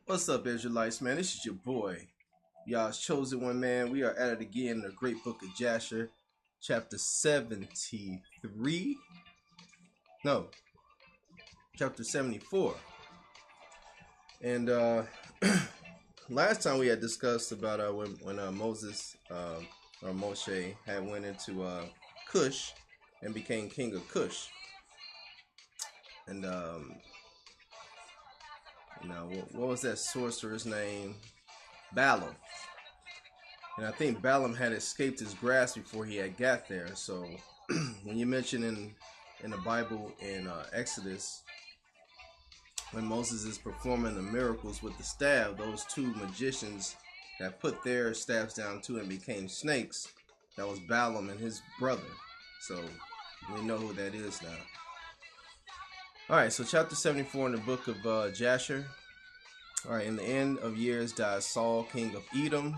What's up, Israelites, man? This is your boy, y'all's chosen one, man. We are at it again in the great book of Jasher, chapter 73. No, chapter 74. And last time we had discussed about when Moses or Moshe had went into Cush and became king of Cush. And what was that sorcerer's name? Balaam. And I think Balaam had escaped his grasp before he had got there. So when you mention in the Bible in Exodus, when Moses is performing the miracles with the staff, those two magicians that put their staffs down too and became snakes, that was Balaam and his brother. So we know who that is now. Alright, so chapter 74 in the book of Jasher. Alright, in the end of years died Saul, king of Edom,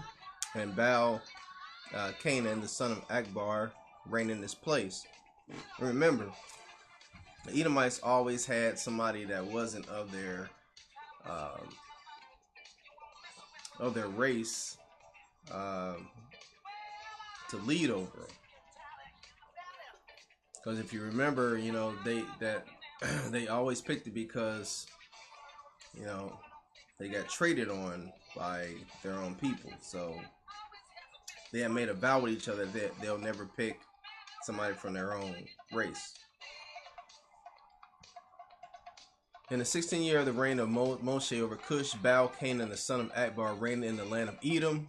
and Baal Canaan, the son of Akbar, reigned in his place. And remember, the Edomites always had somebody that wasn't of their race to lead over them. Because if you remember, they always picked it because they got traded on by their own people. So they had made a vow with each other that they'll never pick somebody from their own race. In the 16th year of the reign of Moshe over Cush, Baal Canaan, the son of Akbar, reigned in the land of Edom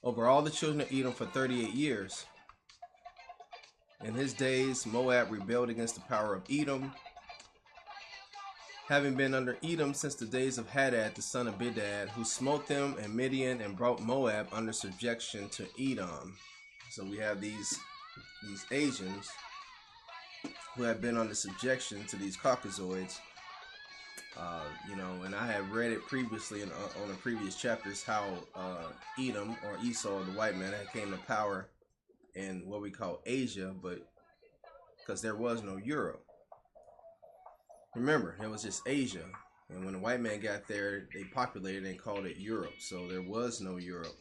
over all the children of Edom for 38 years. In his days, Moab rebelled against the power of Edom, having been under Edom since the days of Hadad, the son of Bedad, who smote them in Midian and brought Moab under subjection to Edom. So we have these Asians who have been under subjection to these Caucasoids. And I have read it previously on the previous chapters how Edom, or Esau, the white man, had came to power in what we call Asia, but because there was no Europe. Remember, it was just Asia, and when the white man got there, they populated and called it Europe. So there was no Europe.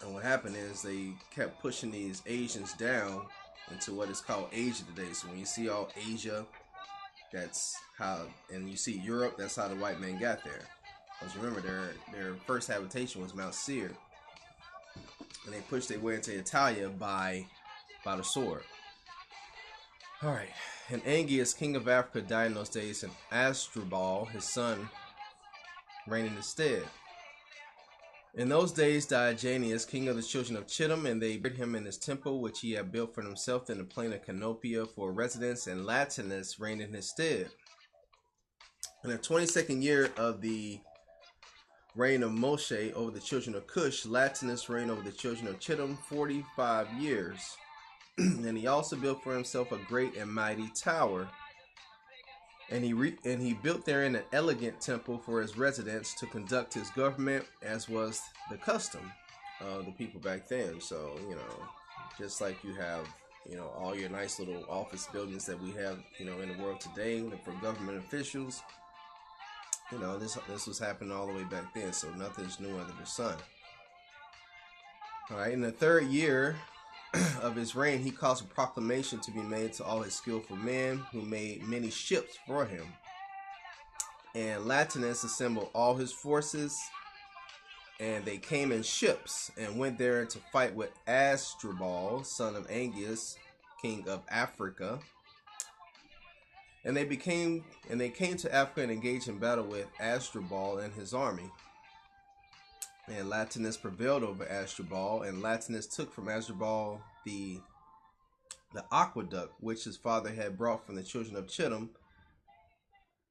And what happened is they kept pushing these Asians down into what is called Asia today. So when you see all Asia, that's how, and you see Europe, that's how the white man got there. Because remember, their first habitation was Mount Seir, and they pushed their way into Italia by the sword. All right. And Angeas, king of Africa, died in those days, and Asdrubal, his son, reigned in his stead. In those days died Janneus, king of the children of Chittim, and they buried him in his temple, which he had built for himself in the plain of Canopia for a residence, and Latinus reigned in his stead. In the 22nd year of the reign of Moshe over the children of Cush, Latinus reigned over the children of Chittim 45 years. And he also built for himself a great and mighty tower, and he built therein an elegant temple for his residence to conduct his government, as was the custom of the people back then. So just like you have all your nice little office buildings that we have in the world today for government officials, this was happening all the way back then. So nothing's new under the sun. All right, in the 3rd year of his reign, he caused a proclamation to be made to all his skillful men, who made many ships for him. And Latinus assembled all his forces, and they came in ships and went there to fight with Asdrubal, son of Angeas, king of Africa. And they came to Africa and engaged in battle with Asdrubal and his army. And Latinus prevailed over Asdrubal, and Latinus took from Asdrubal the aqueduct which his father had brought from the children of Chittim,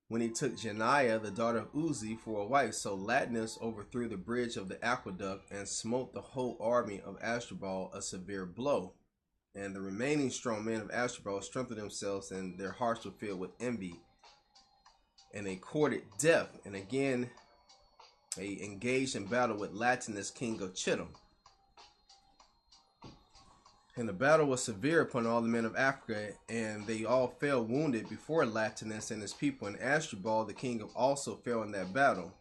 when he took Janiah, the daughter of Uzi, for a wife. So Latinus overthrew the bridge of the aqueduct and smote the whole army of Asdrubal a severe blow. And the remaining strong men of Asdrubal strengthened themselves, and their hearts were filled with envy, and they courted death. And again they engaged in battle with Latinus, king of Chittim. And the battle was severe upon all the men of Africa, and they all fell wounded before Latinus and his people. And Asdrubal, the king of also, fell in that battle.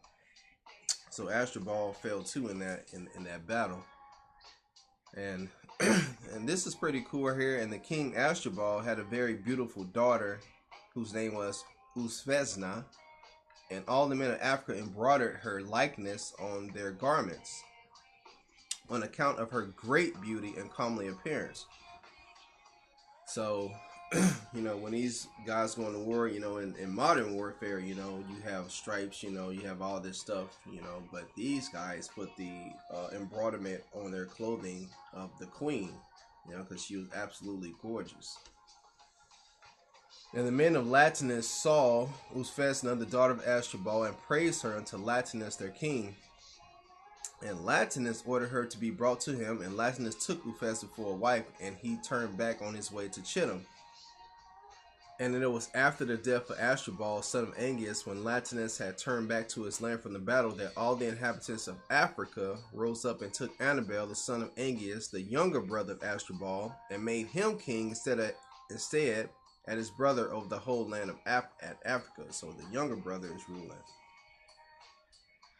So Asdrubal fell too in that battle. And and this is pretty cool here. And the king Asdrubal had a very beautiful daughter whose name was Usfesna, and all the men of Africa embroidered her likeness on their garments on account of her great beauty and comely appearance. So, you know, when these guys go into war, you know, in modern warfare, you know, you have stripes, you know, you have all this stuff, you know, but these guys put the embroiderment on their clothing of the queen, you know, because she was absolutely gorgeous. And the men of Latinus saw Usfesna, the daughter of Asdrubal, and praised her unto Latinus their king. And Latinus ordered her to be brought to him, and Latinus took Usfesna for a wife, and he turned back on his way to Chittim. And then it was after the death of Asdrubal, son of Angeas, when Latinus had turned back to his land from the battle, that all the inhabitants of Africa rose up and took Annibal, the son of Angeas, the younger brother of Asdrubal, and made him king instead at his brother over the whole land of Africa. So the younger brother is ruling.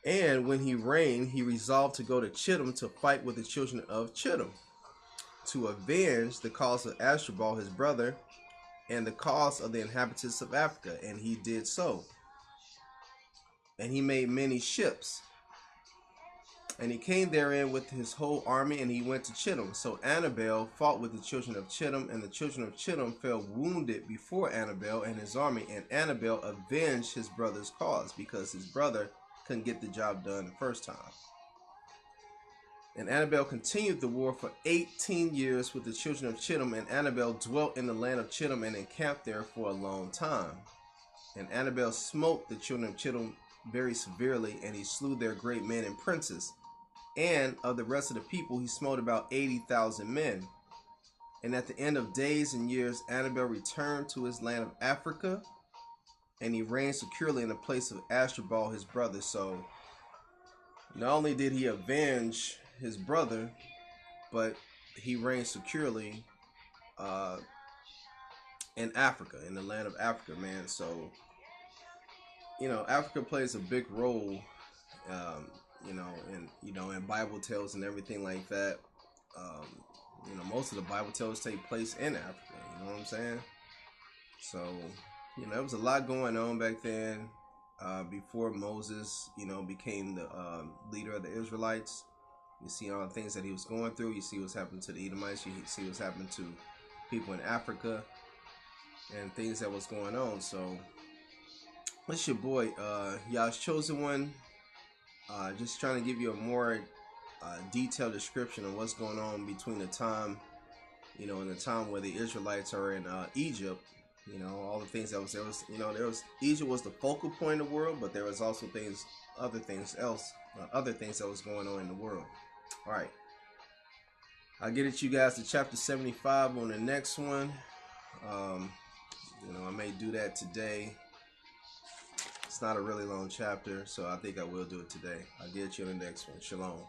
And when he reigned, he resolved to go to Chittim to fight with the children of Chittim, to avenge the cause of Asdrubal his brother, and the cause of the inhabitants of Africa. And he did so. And he made many ships. And he came therein with his whole army, and he went to Chittim. So Annibal fought with the children of Chittim, and the children of Chittim fell wounded before Annibal and his army. And Annibal avenged his brother's cause, because his brother couldn't get the job done the first time. And Annibal continued the war for 18 years with the children of Chittim, and Annibal dwelt in the land of Chittim and encamped there for a long time. And Annibal smote the children of Chittim very severely, and he slew their great men and princes. And of the rest of the people, he smote about 80,000 men. And at the end of days and years, Annibal returned to his land of Africa, and he reigned securely in the place of Asdrubal his brother. So not only did he avenge his brother, but he reigned securely in Africa, in the land of Africa, man. So, you know, Africa plays a big role, in Bible tales and everything like that. Most of the Bible tales take place in Africa. You know what I'm saying? So, you know, there was a lot going on back then. Before Moses, became the leader of the Israelites. You see all the things that he was going through. You see what's happened to the Edomites. You see what's happened to people in Africa and things that was going on. So, it's your boy, Yah's Chosen One. Just trying to give you a more detailed description of what's going on between the time, in the time where the Israelites are in Egypt. All the things that was there. Egypt was the focal point of the world, but there was also other things that was going on in the world. All right, I'll get at you guys to chapter 75 on the next one. I may do that today. It's not a really long chapter, so I think I will do it today. I'll get you on the next one. Shalom.